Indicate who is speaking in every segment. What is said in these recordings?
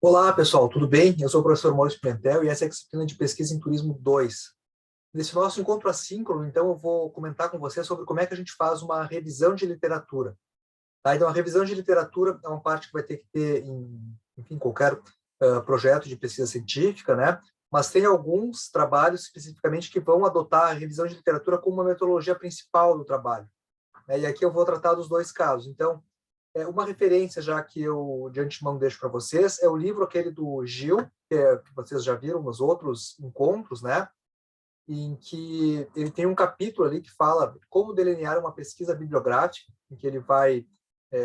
Speaker 1: Olá, pessoal, tudo bem? Eu sou o professor Maurício Pimentel e essa é a disciplina de Pesquisa em Turismo 2. Nesse nosso encontro assíncrono, então, eu vou comentar com você sobre como é que a gente faz uma revisão de literatura. Tá? Então, a revisão de literatura é uma parte que vai ter que ter em, enfim, qualquer projeto de pesquisa científica, né? Mas tem alguns trabalhos especificamente que vão adotar a revisão de literatura como uma metodologia principal do trabalho, né? E aqui eu vou tratar dos dois casos. Então, uma referência já que eu de antemão deixo para vocês é o livro aquele do Gil, que vocês já viram nos outros encontros, né? Em que ele tem um capítulo ali que fala como delinear uma pesquisa bibliográfica, em que ele vai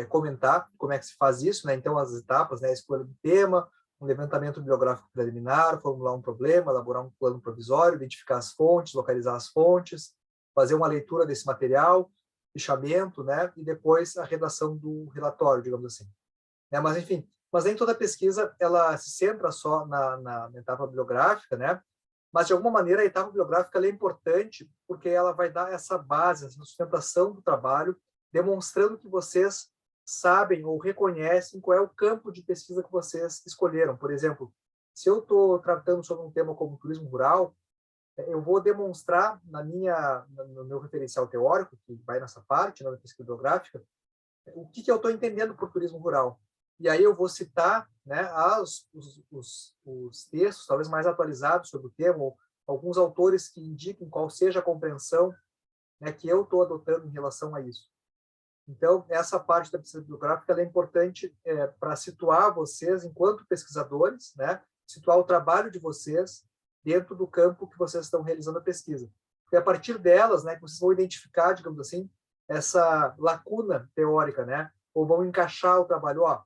Speaker 1: comentar como é que se faz isso, né? Então, as etapas, né? A escolha do tema, um levantamento bibliográfico preliminar, formular um problema, elaborar um plano provisório, identificar as fontes, localizar as fontes, fazer uma leitura desse material, fichamento, né? E depois a redação do relatório, digamos assim. Mas, enfim, mas nem toda pesquisa ela se centra só na etapa bibliográfica, né? Mas, de alguma maneira, a etapa bibliográfica é importante porque ela vai dar essa base, essa sustentação do trabalho, demonstrando que vocês sabem ou reconhecem qual é o campo de pesquisa que vocês escolheram. Por exemplo, se eu estou tratando sobre um tema como turismo rural, eu vou demonstrar no meu referencial teórico, que vai nessa parte, na pesquisa bibliográfica, o que eu estou entendendo por turismo rural. E aí eu vou citar, né, os textos talvez mais atualizados sobre o tema, ou alguns autores que indiquem qual seja a compreensão, né, que eu estou adotando em relação a isso. Então, essa parte da pesquisa bibliográfica é importante para situar vocês, enquanto pesquisadores, né, situar o trabalho de vocês dentro do campo que vocês estão realizando a pesquisa. Porque a partir delas, né, que vocês vão identificar, digamos assim, essa lacuna teórica, né, ou vão encaixar o trabalho. Ó,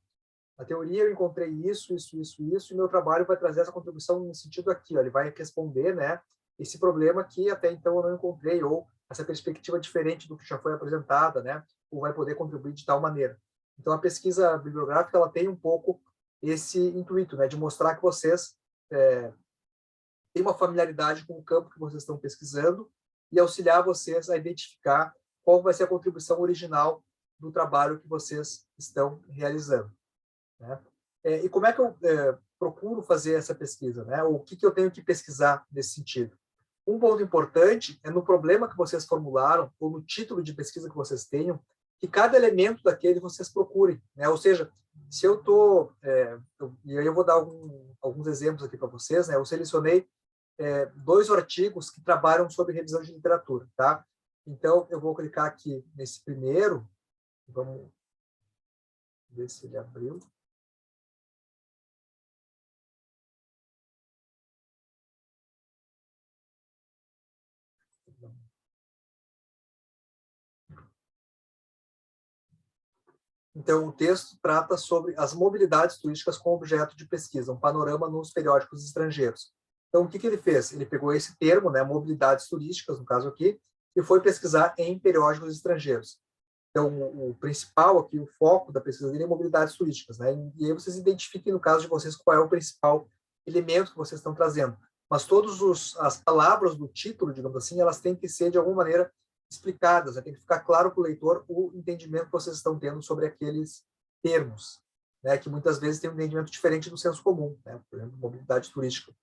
Speaker 1: na teoria eu encontrei isso, e meu trabalho vai trazer essa contribuição no sentido aqui. Ó, ele vai responder, né, esse problema que até então eu não encontrei, ou essa perspectiva diferente do que já foi apresentada, né, ou vai poder contribuir de tal maneira. Então, a pesquisa bibliográfica ela tem um pouco esse intuito, né, de mostrar que vocês têm uma familiaridade com o campo que vocês estão pesquisando e auxiliar vocês a identificar qual vai ser a contribuição original do trabalho que vocês estão realizando, né? E como é que eu procuro fazer essa pesquisa, né? O que eu tenho que pesquisar nesse sentido? Um ponto importante é no problema que vocês formularam, ou no título de pesquisa que vocês tenham, que cada elemento daquele vocês procurem, né? Ou seja, se eu estou... e aí eu vou dar alguns exemplos aqui para vocês, né? Eu selecionei 2 artigos que trabalham sobre revisão de literatura, tá? Então, eu vou clicar aqui nesse primeiro, vamos ver se ele abriu. Então, o texto trata sobre as mobilidades turísticas com objeto de pesquisa, um panorama nos periódicos estrangeiros. Então, o que ele fez? Ele pegou esse termo, né, mobilidades turísticas, no caso aqui, e foi pesquisar em periódicos estrangeiros. Então, o principal aqui, o foco da pesquisa dele é mobilidades turísticas, né? E aí vocês identifiquem, no caso de vocês, qual é o principal elemento que vocês estão trazendo. Mas todas as palavras do título, digamos assim, elas têm que ser, de alguma maneira, explicadas, né? Tem que ficar claro para o leitor o entendimento que vocês estão tendo sobre aqueles termos, né? Que muitas vezes tem um entendimento diferente do senso comum, né? Por exemplo, mobilidade turística.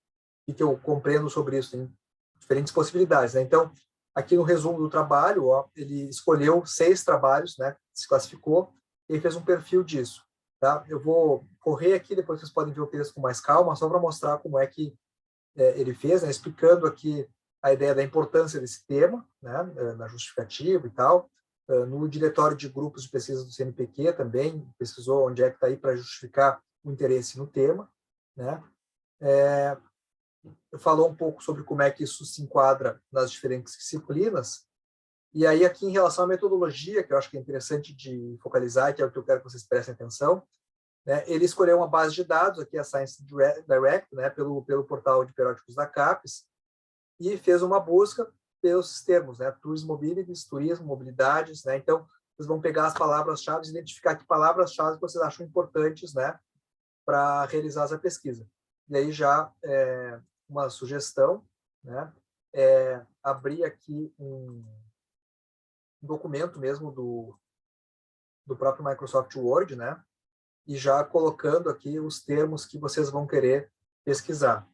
Speaker 1: O que eu compreendo sobre isso? Tem diferentes possibilidades, né? Então, aqui no resumo do trabalho, ó, ele escolheu 6 trabalhos, né? Se classificou e fez um perfil disso, tá? Eu vou correr aqui, depois vocês podem ver o texto com mais calma, só para mostrar como é que ele fez, né? Explicando aqui a ideia da importância desse tema, né? Na justificativa e tal. No diretório de grupos de pesquisa do CNPq também pesquisou onde é que está aí para justificar o interesse no tema, né? Falou um pouco sobre como é que isso se enquadra nas diferentes disciplinas. E aí, aqui, em relação à metodologia, que eu acho que é interessante de focalizar, que é o que eu quero que vocês prestem atenção, né, ele escolheu uma base de dados, aqui a Science Direct, né, pelo portal de periódicos da CAPES, e fez uma busca pelos termos, né, tourism mobilities, turismo, mobilidades, né, então, vocês vão pegar as palavras-chave e identificar que palavras-chave vocês acham importantes, né, para realizar essa pesquisa. E aí já uma sugestão, né, abrir aqui um documento mesmo do próprio Microsoft Word, né, e já colocando aqui os termos que vocês vão querer pesquisar.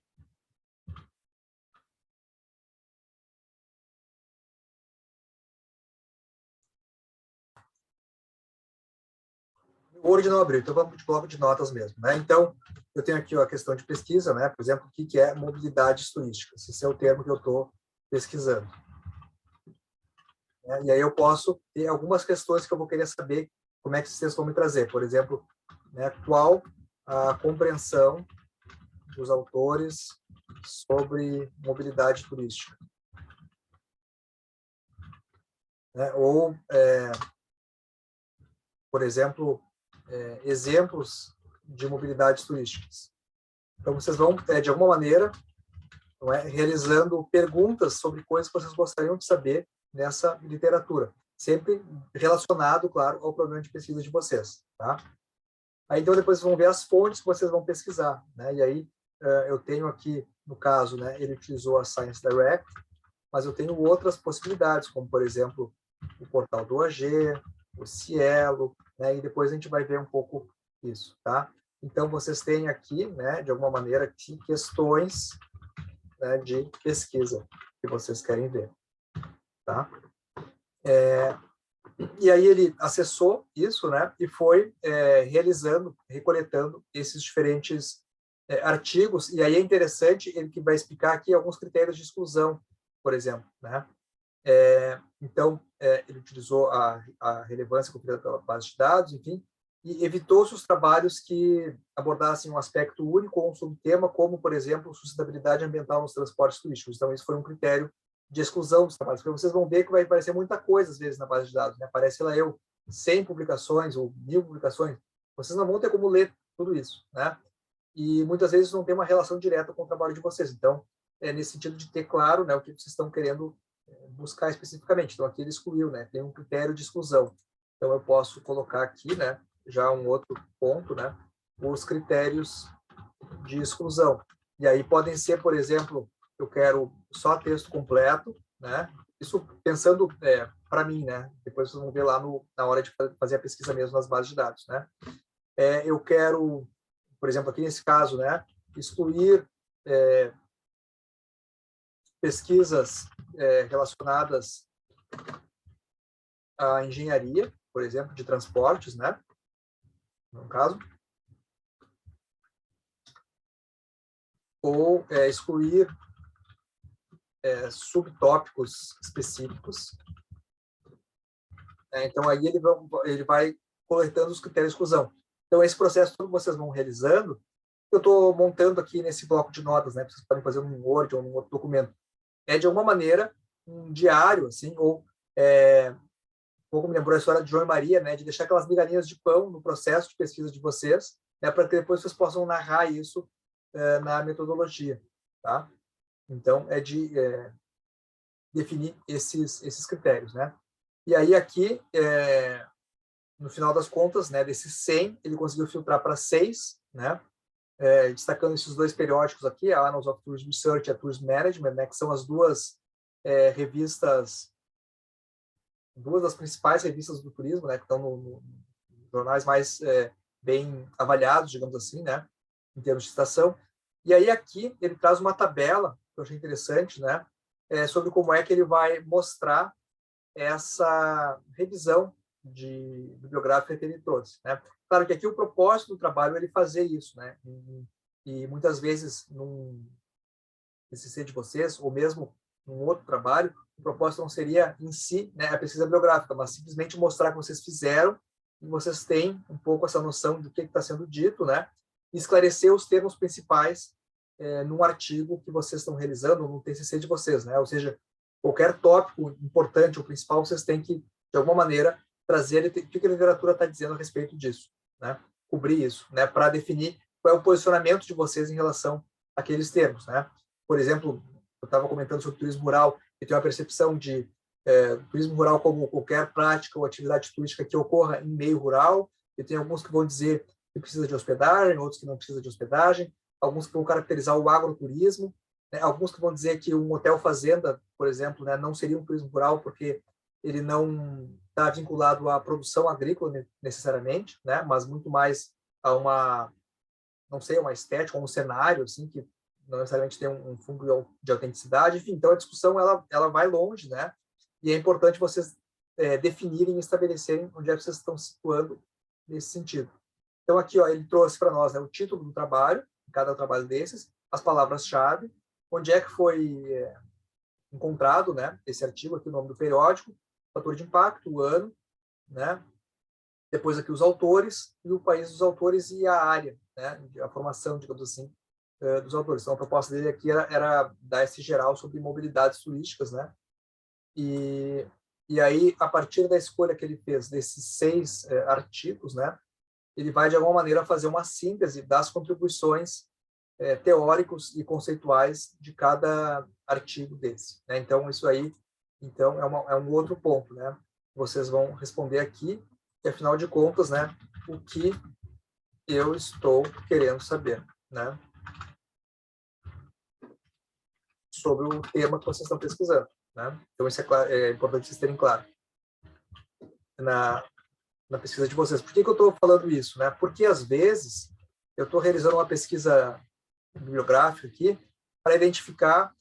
Speaker 1: O Word não abriu, então vamos de bloco de notas mesmo, né? Então, eu tenho aqui a questão de pesquisa, né? Por exemplo, o que é mobilidades turísticas? Esse é o termo que eu estou pesquisando. E aí eu posso ter algumas questões que eu vou querer saber como é que vocês vão me trazer. Por exemplo, né, qual a compreensão dos autores sobre mobilidade turística? Né? Ou, por exemplo, exemplos de mobilidades turísticas. Então, vocês vão, de alguma maneira, não é, realizando perguntas sobre coisas que vocês gostariam de saber nessa literatura, sempre relacionado, claro, ao programa de pesquisa de vocês, tá? Aí, então, depois vão ver as fontes que vocês vão pesquisar, né? E aí, eu tenho aqui, no caso, né, ele utilizou a Science Direct, mas eu tenho outras possibilidades, como, por exemplo, o portal do OAG, o Cielo, né? E depois a gente vai ver um pouco isso, tá? Então, vocês têm aqui, né, de alguma maneira, aqui, questões, né, de pesquisa que vocês querem ver, tá? E aí ele acessou isso, né, e foi realizando, recoletando esses diferentes artigos, e aí é interessante ele que vai explicar aqui alguns critérios de exclusão, por exemplo, né? Então, ele utilizou a relevância conferida pela base de dados, enfim, e evitou-se os trabalhos que abordassem um aspecto único ou um subtema, como, por exemplo, sustentabilidade ambiental nos transportes turísticos. Então, isso foi um critério de exclusão dos trabalhos, porque vocês vão ver que vai aparecer muita coisa, às vezes, na base de dados, né? Aparece lá 100 publicações ou 1000 publicações, vocês não vão ter como ler tudo isso, né? E muitas vezes não tem uma relação direta com o trabalho de vocês. Então, é nesse sentido de ter claro, né, o que vocês estão querendo buscar especificamente. Então, aqui ele excluiu, né? Tem um critério de exclusão. Então, eu posso colocar aqui, né, já um outro ponto, né, os critérios de exclusão. E aí podem ser, por exemplo, eu quero só texto completo, né? Isso pensando para mim, né? Depois vocês vão ver lá na hora de fazer a pesquisa mesmo nas bases de dados, né? Eu quero, por exemplo, aqui nesse caso, né, excluir pesquisas relacionadas à engenharia, por exemplo, de transportes, né? No caso, ou excluir subtópicos específicos. Então, aí ele vai coletando os critérios de exclusão. Então, esse processo todo vocês vão realizando, eu estou montando aqui nesse bloco de notas, né? Vocês podem fazer num Word ou num outro documento. De alguma maneira, um diário, assim, ou um pouco me lembrou a história de João e Maria, né? De deixar aquelas migalhinhas de pão no processo de pesquisa de vocês, né? Para que depois vocês possam narrar isso na metodologia, tá? Então, definir esses critérios, né? E aí aqui, no final das contas, né, desses 100, ele conseguiu filtrar para 6, né? Destacando esses dois periódicos aqui, a Annals of Tourism Research e a Tourism Management, né, que são as duas revistas, duas das principais revistas do turismo, né, que estão nos jornais mais bem avaliados, digamos assim, né, em termos de citação. E aí aqui ele traz uma tabela, que eu achei interessante, né, sobre como é que ele vai mostrar essa revisão bibliográfica que ele trouxe, né? Claro que aqui o propósito do trabalho é ele fazer isso, né? E muitas vezes num TCC de vocês ou mesmo num outro trabalho, o propósito não seria em si, né, a pesquisa bibliográfica, mas simplesmente mostrar que vocês fizeram e vocês têm um pouco essa noção do que está sendo dito, né? E esclarecer os termos principais num artigo que vocês estão realizando no TCC de vocês, né? Ou seja, qualquer tópico importante ou principal, vocês têm que, de alguma maneira, trazer o que a literatura está dizendo a respeito disso, né? Cobrir isso, né? Para definir qual é o posicionamento de vocês em relação àqueles termos, né? Por exemplo, eu estava comentando sobre turismo rural, e tem uma percepção de turismo rural como qualquer prática ou atividade turística que ocorra em meio rural, e tem alguns que vão dizer que precisa de hospedagem, outros que não precisa de hospedagem, alguns que vão caracterizar o agroturismo, né? Alguns que vão dizer que um hotel fazenda, por exemplo, né, não seria um turismo rural porque ele não está vinculado à produção agrícola necessariamente, né, mas muito mais a uma, não sei, uma estética, um cenário, assim, que não necessariamente tem um fundo de autenticidade. Enfim, então a discussão ela vai longe, né? E é importante vocês definirem e estabelecerem onde é que vocês estão situando nesse sentido. Então aqui, ó, ele trouxe para nós, né, o título do trabalho, cada trabalho desses, as palavras-chave, onde é que foi encontrado, né, esse artigo aqui, o nome do periódico, fator de impacto, o ano, né? Depois aqui os autores e o país dos autores e a área, né, a formação, digamos assim, dos autores. Então a proposta dele aqui era dar esse geral sobre mobilidades turísticas, né? E aí, a partir da escolha que ele fez desses 6 artigos, né, ele vai, de alguma maneira, fazer uma síntese das contribuições teóricos e conceituais de cada artigo desse, né? Então, isso aí então, é um outro ponto, né? Vocês vão responder aqui, e, afinal de contas, né, o que eu estou querendo saber, né, sobre o tema que vocês estão pesquisando, né? Então, isso é importante vocês terem claro na pesquisa de vocês. Por que eu estou falando isso, né? Porque, às vezes, eu estou realizando uma pesquisa bibliográfica aqui para identificar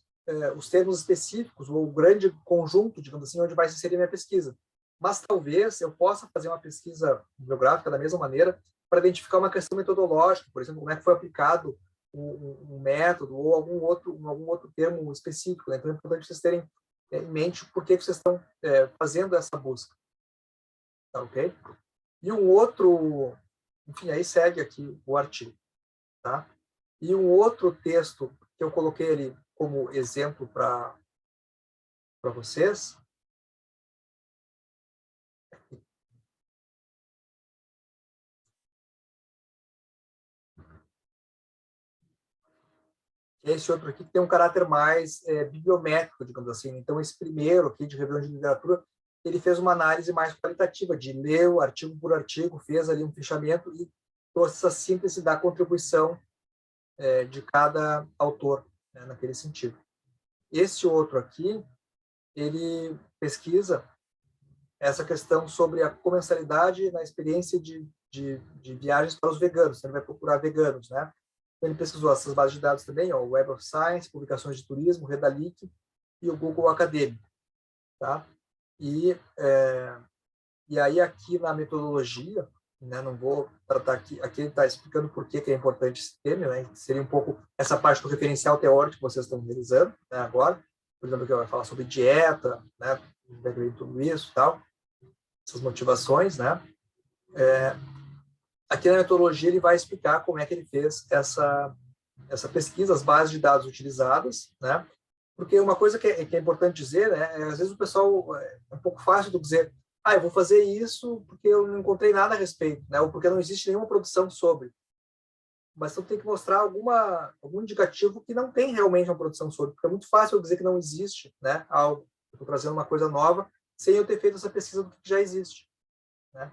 Speaker 1: os termos específicos, ou o grande conjunto, digamos assim, onde vai se inserir minha pesquisa. Mas talvez eu possa fazer uma pesquisa bibliográfica da mesma maneira para identificar uma questão metodológica, por exemplo, como é que foi aplicado um método ou algum outro termo específico, né? Então é importante vocês terem em mente por que vocês estão fazendo essa busca. Tá, ok? E um outro, enfim, aí segue aqui o artigo, tá? E um outro texto que eu coloquei ali como exemplo para vocês, é esse outro aqui que tem um caráter mais bibliométrico, digamos assim. Então, esse primeiro aqui de revisão de literatura, ele fez uma análise mais qualitativa, de ler o artigo por artigo, fez ali um fichamento e trouxe essa síntese da contribuição de cada autor, né, naquele sentido. Esse outro aqui, ele pesquisa essa questão sobre a comensalidade na experiência de viagens para os veganos. Ele vai procurar veganos, né? Então, ele pesquisou essas bases de dados também, ó, o Web of Science, publicações de turismo, Redalic e o Google Acadêmico, tá? E aí aqui na metodologia, né, não vou tratar aqui ele está explicando por que é importante esse tema, né? Seria um pouco essa parte do referencial teórico que vocês estão realizando, né, agora, por exemplo, que vai falar sobre dieta, né, tudo isso e tal, essas motivações, né? Aqui na metodologia ele vai explicar como é que ele fez essa pesquisa, as bases de dados utilizadas, né? Porque uma coisa que é importante dizer, né, às vezes o pessoal é um pouco fácil de dizer, eu vou fazer isso porque eu não encontrei nada a respeito, né? Ou porque não existe nenhuma produção sobre. Mas então tem que mostrar algum indicativo que não tem realmente uma produção sobre, porque é muito fácil eu dizer que não existe, né, algo. Eu estou trazendo uma coisa nova sem eu ter feito essa pesquisa do que já existe, né?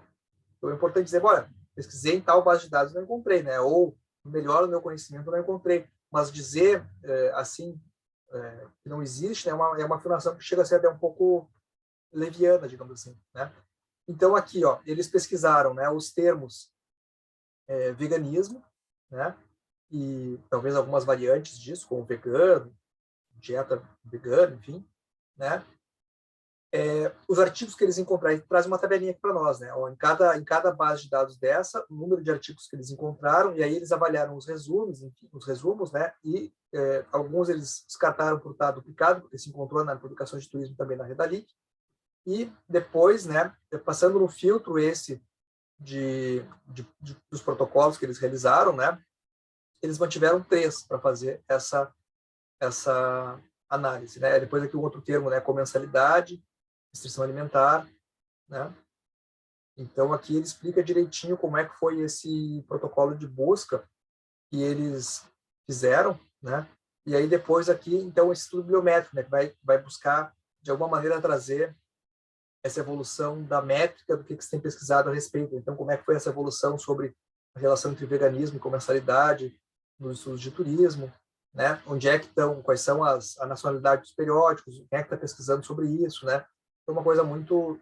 Speaker 1: Então é importante dizer, olha, pesquisei em tal base de dados e não encontrei, né? Ou melhor o meu conhecimento não encontrei. Mas dizer assim que não existe, né, é uma afirmação que chega a ser até um pouco leviana, digamos assim, né? Então aqui, ó, eles pesquisaram, né, os termos veganismo, né? E talvez algumas variantes disso, como vegano, dieta vegana, enfim, né? Os artigos que eles encontraram, traz uma tabelinha aqui para nós, né? Em cada base de dados dessa, o número de artigos que eles encontraram, e aí eles avaliaram os resumos, enfim, né? E alguns eles descartaram por estar duplicado, porque se encontrou na publicação de turismo também na Redalic. E depois, né, passando no filtro esse dos protocolos que eles realizaram, né? Eles mantiveram 3 para fazer essa análise, né? Depois aqui um outro termo, né? Comensalidade, restrição alimentar, né? Então aqui ele explica direitinho como é que foi esse protocolo de busca que eles fizeram, né? E aí depois aqui, então, esse estudo biométrico, né? Que vai buscar, de alguma maneira, trazer essa evolução da métrica do que você tem pesquisado a respeito. Então, como é que foi essa evolução sobre a relação entre veganismo e comensalidade nos estudos de turismo, né? Onde é que estão, quais são a nacionalidade dos periódicos, quem é que está pesquisando sobre isso, né? É uma coisa muito,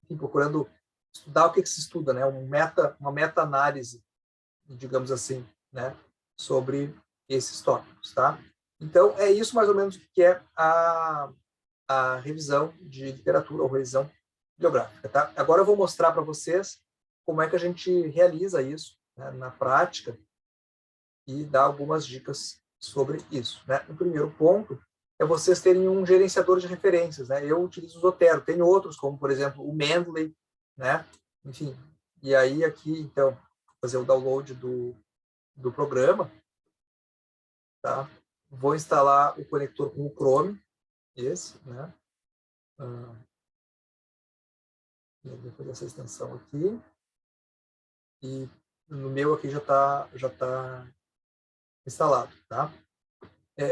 Speaker 1: enfim, procurando estudar o que se estuda, né? Uma meta-análise digamos assim, né, sobre esses tópicos, tá? Então, é isso mais ou menos que é a revisão de literatura ou revisão bibliográfica, tá? Agora eu vou mostrar para vocês como é que a gente realiza isso, né, na prática e dar algumas dicas sobre isso, né? O primeiro ponto é vocês terem um gerenciador de referências, né? Eu utilizo o Zotero, tem outros, como, por exemplo, o Mendeley, né? Enfim, e aí aqui, então, fazer o download do programa, tá? Vou instalar o conector com o Chrome, esse, né? Vou fazer essa extensão aqui. E no meu aqui já tá instalado, tá?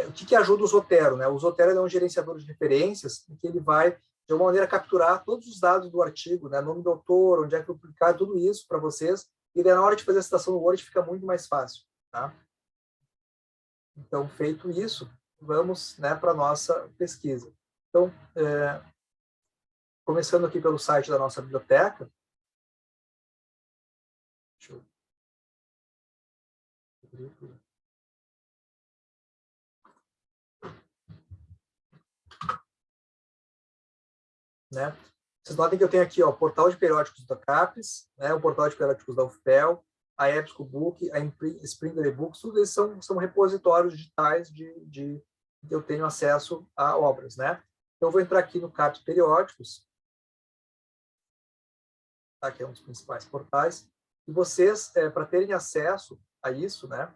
Speaker 1: O que ajuda o Zotero, né? O Zotero é um gerenciador de referências em que ele vai, de alguma maneira, capturar todos os dados do artigo, né? Nome do autor, onde é que foi publicado, tudo isso para vocês. E daí, na hora de fazer a citação no Word, fica muito mais fácil, tá? Então, feito isso, vamos, né, para a nossa pesquisa. Então, começando aqui pelo site da nossa biblioteca. Deixa eu abrir aqui. Né? Vocês notem que eu tenho aqui, ó, o portal de periódicos da CAPES, né, o portal de periódicos da UFPEL, a EBSCObook, a Springer eBooks, tudo isso são repositórios digitais que eu tenho acesso a obras, né? Então, eu vou entrar aqui no CAPES Periódicos, tá, que é um dos principais portais, e vocês, para terem acesso a isso, né,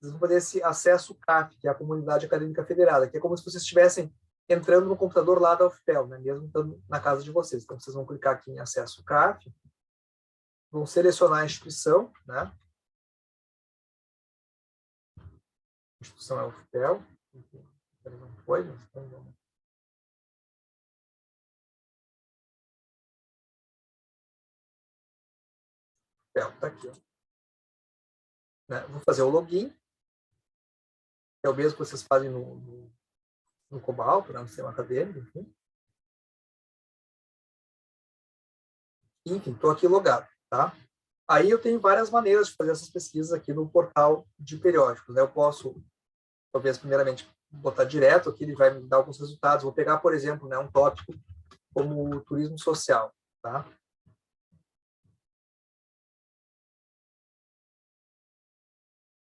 Speaker 1: vocês vão fazer esse acesso CAF, que é a Comunidade Acadêmica Federada, que é como se vocês estivessem entrando no computador lá da UFPEL, né, mesmo estando na casa de vocês. Então, vocês vão clicar aqui em acesso CAF, vão selecionar a instituição, né, a instituição é a UFPEL, não foi, mas então, UFPEL, tá aqui, ó. Né, vou fazer o login, que é o mesmo que vocês fazem no Cobalto, né, no sistema acadêmico, enfim. Enfim, estou aqui logado, tá? Aí eu tenho várias maneiras de fazer essas pesquisas aqui no portal de periódicos, né? Eu posso, talvez, primeiramente, botar direto aqui, ele vai me dar alguns resultados. Vou pegar, por exemplo, né, um tópico como o turismo social, tá?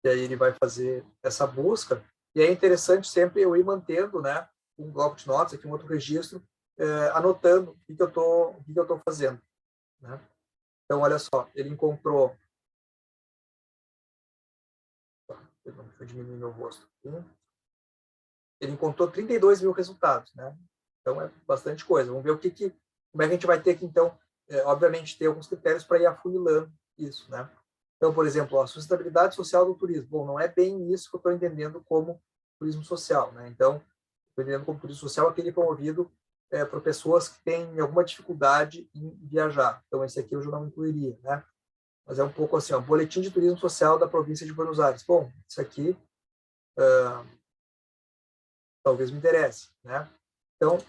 Speaker 1: E aí ele vai fazer essa busca. E é interessante sempre eu ir mantendo, né, um bloco de notas, aqui um outro registro, anotando o que eu tô fazendo, né? Então, olha só, ele encontrou... Deixa eu diminuir meu rosto aqui. Ele encontrou 32 mil resultados, né? Então, é bastante coisa. Vamos ver como é que a gente vai ter que, então, obviamente, ter alguns critérios para ir afunilando isso, né? Então, por exemplo, a sustentabilidade social do turismo. Bom, não é bem isso que eu estou entendendo como turismo social, né? Então, estou entendendo como turismo social aquele promovido por pessoas que têm alguma dificuldade em viajar. Então, esse aqui eu já não incluiria, né? Mas é um pouco assim, ó, boletim de turismo social da província de Buenos Aires. Bom, isso aqui talvez me interesse, né? Então,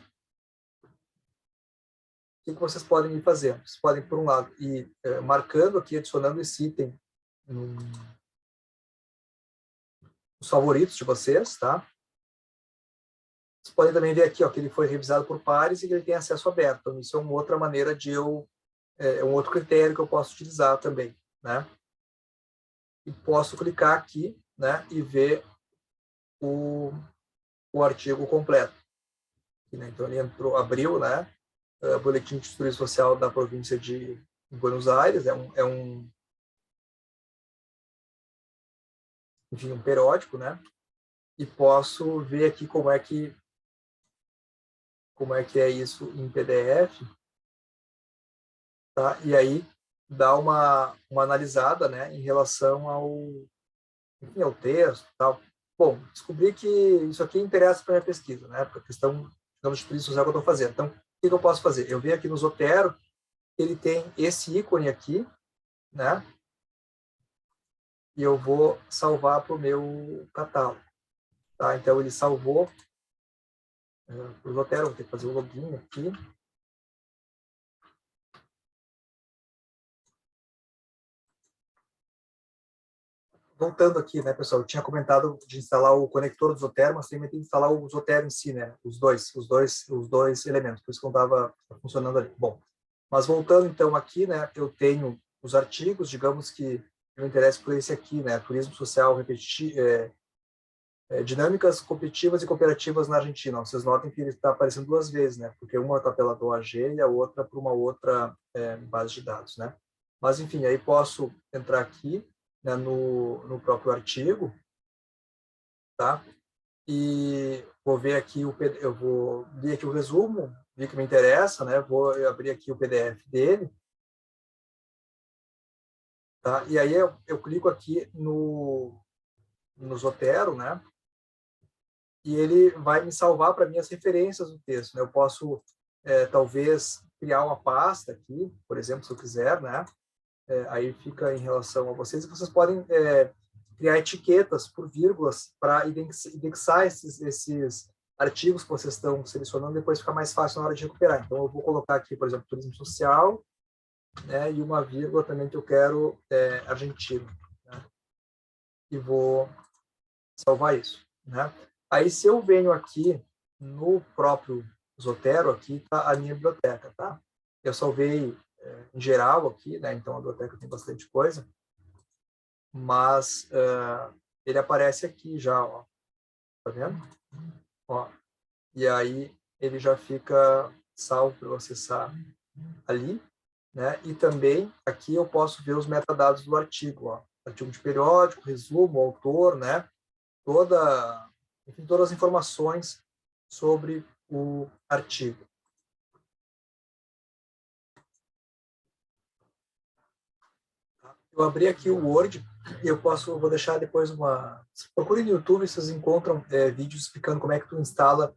Speaker 1: que vocês podem ir fazendo? Vocês podem, por um lado, ir marcando aqui, adicionando esse item nos favoritos de vocês, tá? Vocês podem também ver aqui, ó, que ele foi revisado por pares e que ele tem acesso aberto. Então, isso é uma outra maneira de um outro critério que eu posso utilizar também, né? E posso clicar aqui, né, e ver o artigo completo. Aqui, né? Então, ele entrou, abriu, né, Boletim de Turismo Social da província de Buenos Aires, enfim, um periódico, né? E posso ver aqui como é que é isso em PDF, tá? E aí dá uma analisada, né, em relação enfim, ao texto, tal. Bom, descobri que isso aqui interessa para minha pesquisa, né? Para a questão, digamos, de turismo social que eu estou fazendo. Então, o que eu posso fazer? Eu venho aqui no Zotero, ele tem esse ícone aqui, né? E eu vou salvar para o meu catálogo, tá? Então, ele salvou para o Zotero, vou ter que fazer o login aqui. voltando aqui, né, pessoal, eu tinha comentado de instalar o conector do Zotero, mas também tem que instalar o Zotero em si, né, os dois elementos, por isso que não estava funcionando ali. Bom, mas voltando então aqui, né, eu tenho os artigos, digamos que eu me interesso por esse aqui, né, turismo social repetitivo, dinâmicas competitivas e cooperativas na Argentina. Vocês notem que ele está aparecendo duas vezes, né, porque uma está pela DOAG e a outra por uma outra base de dados, né. Mas, enfim, aí posso entrar aqui, né, no próprio artigo, tá? E vou ver aqui eu vou ler aqui o resumo, vi que me interessa, né? Vou abrir aqui o PDF dele, tá? E aí eu clico aqui no Zotero, né? E ele vai me salvar para mim as referências do texto, né? Eu posso talvez criar uma pasta aqui, por exemplo, se eu quiser, né? Aí fica em relação a vocês, e vocês podem criar etiquetas por vírgulas para indexar esses artigos que vocês estão selecionando, depois fica mais fácil na hora de recuperar. Então, eu vou colocar aqui, por exemplo, turismo social, né, e uma vírgula também que eu quero argentino, né, e vou salvar isso, né. Aí, se eu venho aqui no próprio Zotero, aqui está a minha biblioteca, tá? Eu salvei em geral aqui, né, então a biblioteca tem bastante coisa, mas ele aparece aqui já, ó, tá vendo? Ó, e aí ele já fica salvo para eu acessar ali, né? E também aqui eu posso ver os metadados do artigo, ó, artigo de periódico, resumo, autor, né? Enfim, todas as informações sobre o artigo. Eu abri aqui o Word e vou deixar depois procure no YouTube, vocês encontram vídeos explicando como é que tu instala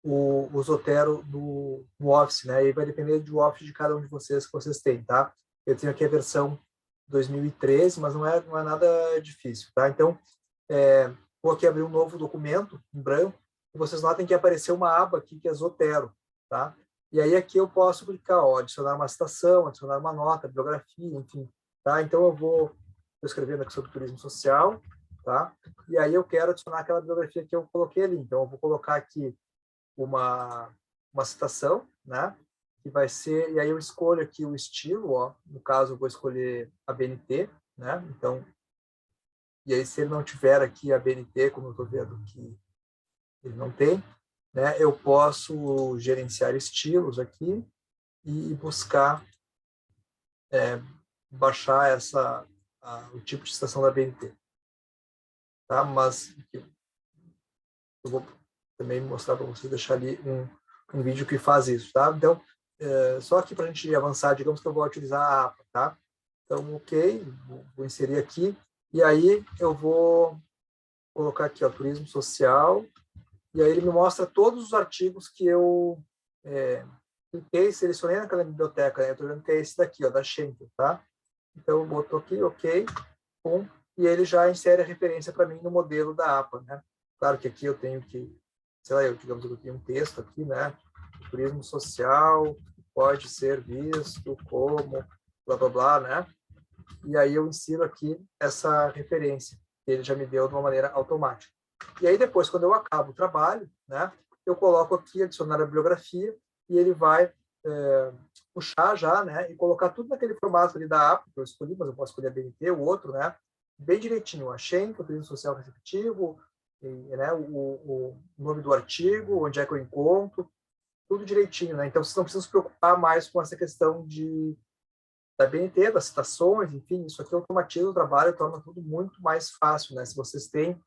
Speaker 1: o Zotero no Office, né? E vai depender do Office de cada um de vocês que vocês têm, tá? Eu tenho aqui a versão 2013, mas não é nada difícil, tá? Então, vou aqui abrir um novo documento em branco e vocês notem que apareceu uma aba aqui que é Zotero, tá? E aí aqui eu posso clicar, ó, adicionar uma citação, adicionar uma nota, bibliografia, enfim, tá? Então estou escrevendo aqui sobre turismo social, tá? E aí eu quero adicionar aquela bibliografia que eu coloquei ali. Então eu vou colocar aqui uma citação, né? Que vai ser, e aí eu escolho aqui o estilo, ó, no caso eu vou escolher a BNT, né? Então, e aí se ele não tiver aqui a BNT, como eu estou vendo que ele não tem, né? Eu posso gerenciar estilos aqui e buscar baixar o tipo de citação da BNT, tá? Mas eu vou também mostrar para vocês, deixar ali um vídeo que faz isso, tá? Então, só aqui para a gente avançar, digamos que eu vou utilizar a APA, tá? Então, ok, vou inserir aqui, e aí eu vou colocar aqui, ó, turismo social, e aí ele me mostra todos os artigos que eu cliquei, selecionei naquela biblioteca, né? Eu estou vendo que é esse daqui, ó, da Schenker, tá? Então, eu boto aqui, ok, pum, e ele já insere a referência para mim no modelo da APA, né? Claro que aqui eu tenho que, sei lá, digamos que eu tenho um texto aqui, né? O turismo social pode ser visto como blá, blá, blá, né? E aí eu insiro aqui essa referência, que ele já me deu de uma maneira automática. E aí depois, quando eu acabo o trabalho, né? Eu coloco aqui, adicionar a bibliografia, e ele vai puxar já, né, e colocar tudo naquele formato ali da app que eu escolhi, mas eu posso escolher a BNT, o outro, né, bem direitinho, a Schenker, o turismo social receptivo, né, o nome do artigo, onde é que eu encontro, tudo direitinho, né, então vocês não precisam se preocupar mais com essa questão da BNT, das citações, enfim, isso aqui automatiza o trabalho, torna tudo muito mais fácil, né, se vocês têm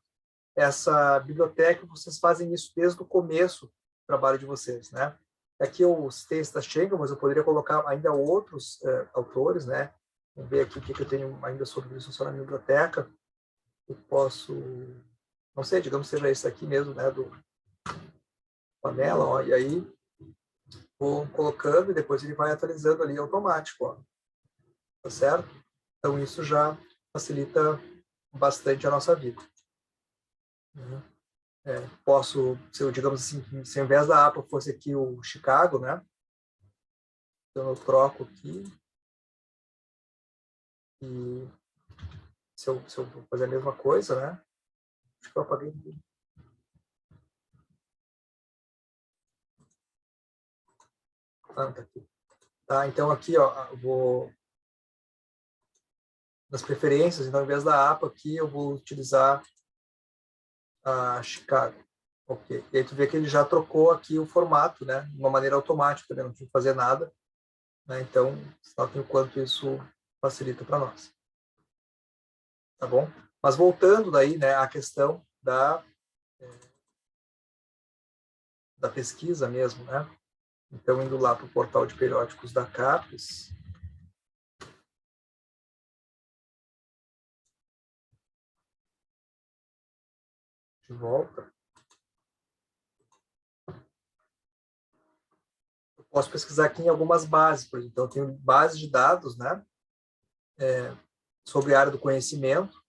Speaker 1: essa biblioteca, vocês fazem isso desde o começo do trabalho de vocês, né. Aqui eu citei esse da Schenker, mas eu poderia colocar ainda outros autores, né? Vamos ver aqui o que eu tenho ainda sobre isso só na minha biblioteca. Eu posso, não sei, digamos que seja esse aqui mesmo, né? Do Panela, ó, e aí vou colocando e depois ele vai atualizando ali automático, ó. Tá certo? Então isso já facilita bastante a nossa vida. Posso, se eu, digamos assim, se ao invés da APA fosse aqui o Chicago, né? Então eu troco aqui e se eu vou fazer a mesma coisa, né? Acho que eu apaguei. Ah, tá aqui. Tá, então aqui, ó, eu vou nas preferências, então, ao invés da APA aqui, eu vou utilizar a Chicago. Ok. E aí tu vê que ele já trocou aqui o formato, né? De uma maneira automática, né? Não tive que fazer nada, né? Então, notem o quanto isso facilita para nós. Tá bom? Mas voltando daí, né, à questão da pesquisa mesmo, né? Então, indo lá para o portal de periódicos da CAPES, de volta, eu posso pesquisar aqui em algumas bases, por exemplo. Então, eu tenho bases de dados, né? Sobre a área do conhecimento,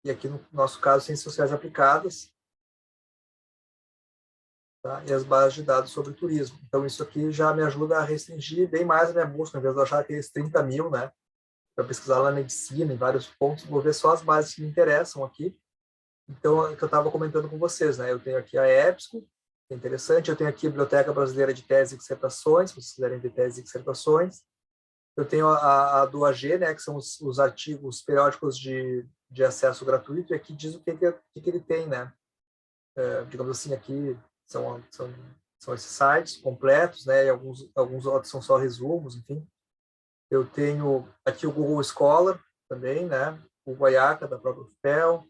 Speaker 1: e aqui no nosso caso, ciências sociais aplicadas, tá? E as bases de dados sobre turismo. Então, isso aqui já me ajuda a restringir bem mais a minha busca, ao invés de eu achar aqueles 30 mil, né? Para pesquisar lá na medicina, em vários pontos, vou ver só as bases que me interessam aqui. Então, é o que eu estava comentando com vocês, né? Eu tenho aqui a EBSCO, que é interessante, eu tenho aqui a Biblioteca Brasileira de Teses e Dissertações, se vocês quiserem ver teses e dissertações. Eu tenho a do AG, né, que são os artigos periódicos de acesso gratuito, e aqui diz o que ele tem, né? Digamos assim, aqui são esses sites completos, né? E alguns outros são só resumos, enfim. Eu tenho aqui o Google Scholar também, né? O Guaiaca, da própria UFPEL,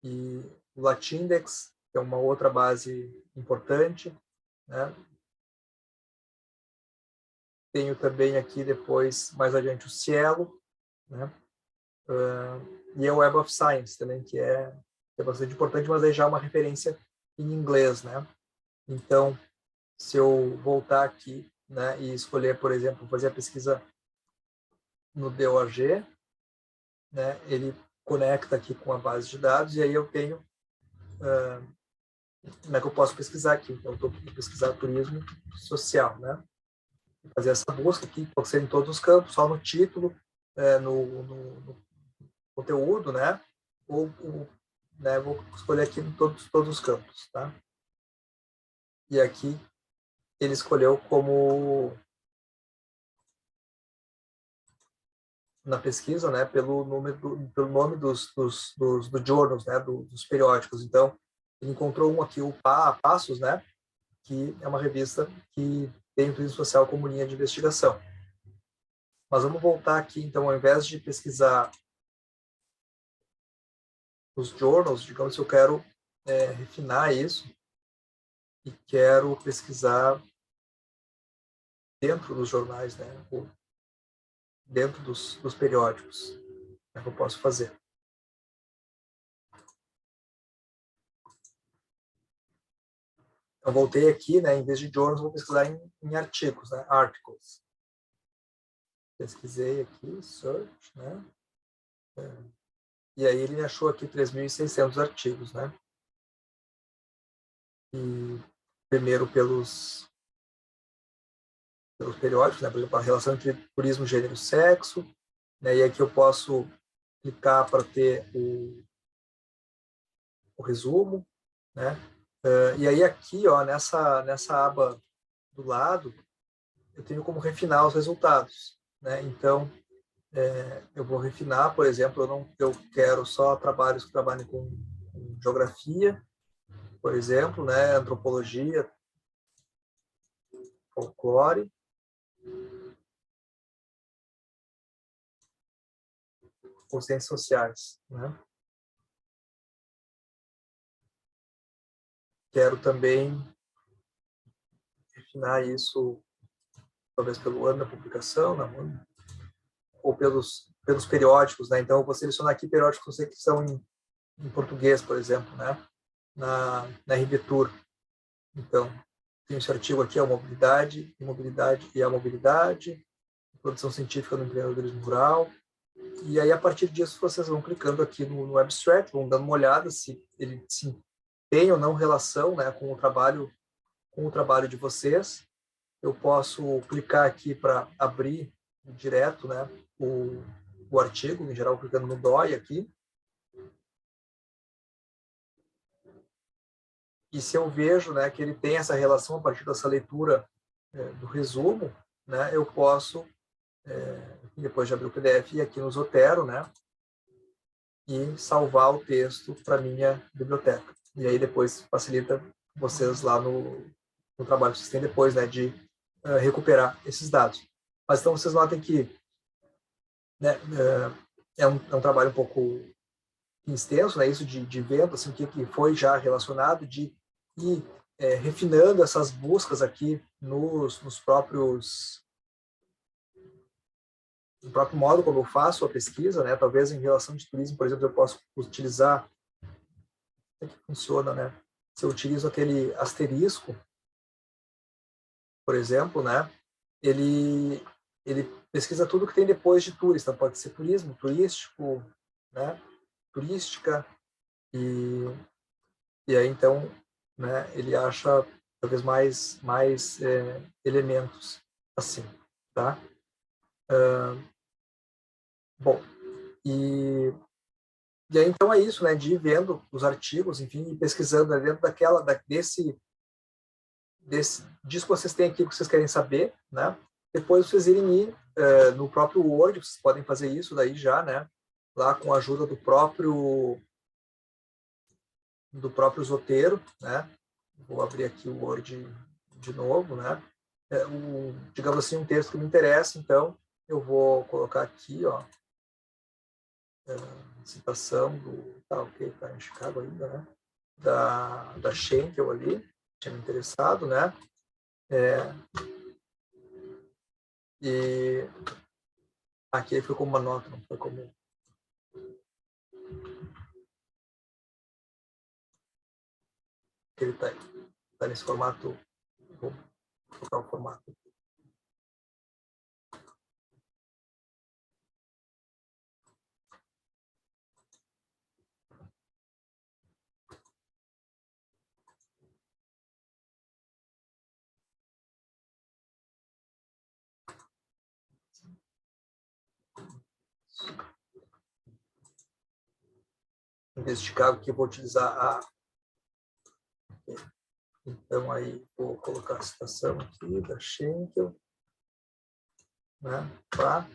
Speaker 1: e o Latindex, que é uma outra base importante, né? Tenho também aqui depois, mais adiante, o Cielo, né? E a Web of Science também, que é bastante importante, mas aí já é uma referência em inglês, né? Então, se eu voltar aqui, né, e escolher, por exemplo, fazer a pesquisa no DOAG, né, ele conecta aqui com a base de dados, e aí eu tenho como é que eu posso pesquisar aqui. Então, eu estou aqui pesquisar turismo social, né? Fazer essa busca aqui, pode ser em todos os campos, só no título, no conteúdo, né? Ou né, vou escolher aqui em todos os campos, tá? E aqui ele escolheu como na pesquisa, né, pelo pelo nome do journals, né, dos periódicos. Então, ele encontrou um aqui, o Passos, né, que é uma revista que tem o turismo social como linha de investigação. Mas vamos voltar aqui, então, ao invés de pesquisar os journals, digamos que eu quero refinar isso e quero pesquisar dentro dos jornais, né, ou dentro dos periódicos. É o que eu posso fazer. Eu voltei aqui, né, em vez de journals, vou pesquisar em artigos, né, articles. Pesquisei aqui, search, né? E aí ele achou aqui 3.600 artigos, né? E primeiro pelos periódicos, né? Por exemplo, a relação entre turismo, gênero e sexo, né? E aqui eu posso clicar para ter o resumo, né? E aí aqui, ó, nessa aba do lado, eu tenho como refinar os resultados, né? Então, eu vou refinar, por exemplo, eu quero só trabalhos que trabalhem com geografia, por exemplo, né? Antropologia, folclore, ou ciências sociais, né? Quero também refinar isso, talvez pelo ano da publicação, ou pelos periódicos, né? Então, eu vou selecionar aqui periódicos que são em português, por exemplo, né? Na RBTour. Então, tem esse artigo aqui, a mobilidade e a mobilidade, produção científica no empreendedorismo rural. E aí, a partir disso, vocês vão clicando aqui no abstract, vão dando uma olhada se ele tem ou não relação, né, com o trabalho de vocês. Eu posso clicar aqui para abrir direto, né, o o artigo, em geral clicando no DOI aqui. E se eu vejo, né, que ele tem essa relação a partir dessa leitura do resumo, né, eu posso, depois de abrir o PDF, ir aqui no Zotero, né, e salvar o texto para minha biblioteca. E aí depois facilita vocês lá no trabalho que vocês têm depois, né, de recuperar esses dados. Mas então vocês notem que, né, é um trabalho um pouco extenso, né, isso de vendo assim, o que foi já relacionado, de ir refinando essas buscas aqui no próprio modo como eu faço a pesquisa, né? Talvez em relação de turismo, por exemplo, eu posso utilizar, como é que funciona, né? Se eu utilizo aquele asterisco, por exemplo, né? Ele pesquisa tudo que tem depois de turista, pode ser turismo, turístico, né? Turística, e aí então, né? Ele acha talvez mais elementos assim, tá? Bom, e aí então é isso, né? De ir vendo os artigos, enfim, e pesquisando, né, dentro disso que vocês têm aqui, que vocês querem saber, né? Depois vocês irem ir no próprio Word, vocês podem fazer isso daí já, né? Lá com a ajuda do próprio Zotero, né? Vou abrir aqui o Word de novo, né? Digamos assim, um texto que me interessa, então eu vou colocar aqui, ó, citação do, tá em Chicago ainda, né? Da Schenkel ali, tinha me interessado, né? E aqui foi como uma nota, não foi como... Ele tá nesse formato, vou colocar o formato. Em vez de Chicago, que eu vou utilizar a... Então, aí, vou colocar a citação aqui da Schenkel, né? Tá?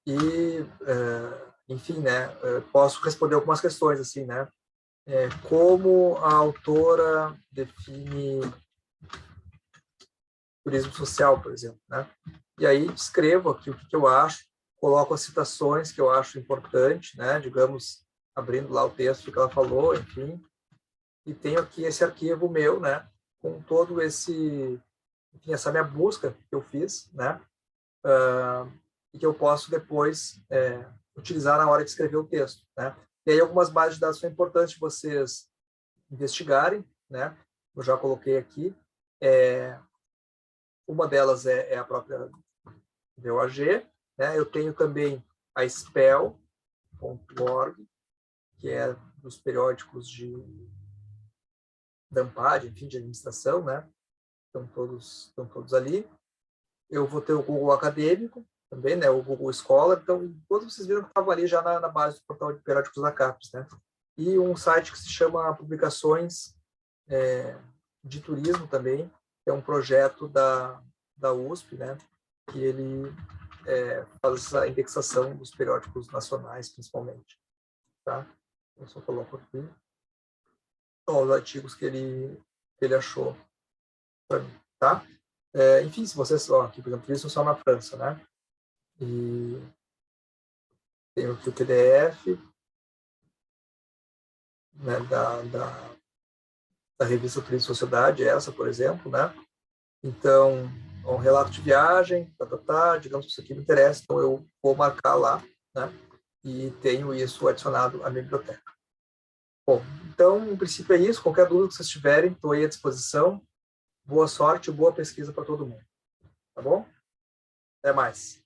Speaker 1: E, enfim, né? Posso responder algumas questões, assim, né? Como a autora define turismo social, por exemplo, né? E aí escrevo aqui o que eu acho, coloco as citações que eu acho importante, né? Digamos, abrindo lá o texto que ela falou, enfim, e tenho aqui esse arquivo meu, né? Com todo enfim, essa minha busca que eu fiz, né? E que eu posso depois utilizar na hora de escrever o texto, né? E aí algumas bases de dados são importantes vocês investigarem, né? Eu já coloquei aqui. Uma delas é a própria VOAG, né? Eu tenho também a spell.org, que é dos periódicos da ANPAD, enfim, de administração, né? Estão todos ali. Eu vou ter o Google Acadêmico também, né? O Google Scholar. Então, todos vocês viram que estava ali já na base do portal de periódicos da CAPES, né? E um site que se chama Publicações de Turismo também, que é um projeto da USP, né? Que ele faz essa indexação dos periódicos nacionais, principalmente, tá? Eu só coloco aqui os artigos que ele achou para mim, tá? Enfim, se vocês, ó, aqui, por exemplo, isso só na França, né? E tem aqui o PDF, né, da revista Turismo e Sociedade, essa, por exemplo, né? Então, um relato de viagem, digamos que isso aqui me interessa, então eu vou marcar lá, né? E tenho isso adicionado à minha biblioteca. Bom, então, em princípio é isso. Qualquer dúvida que vocês tiverem, estou aí à disposição. Boa sorte e boa pesquisa para todo mundo. Tá bom? Até mais.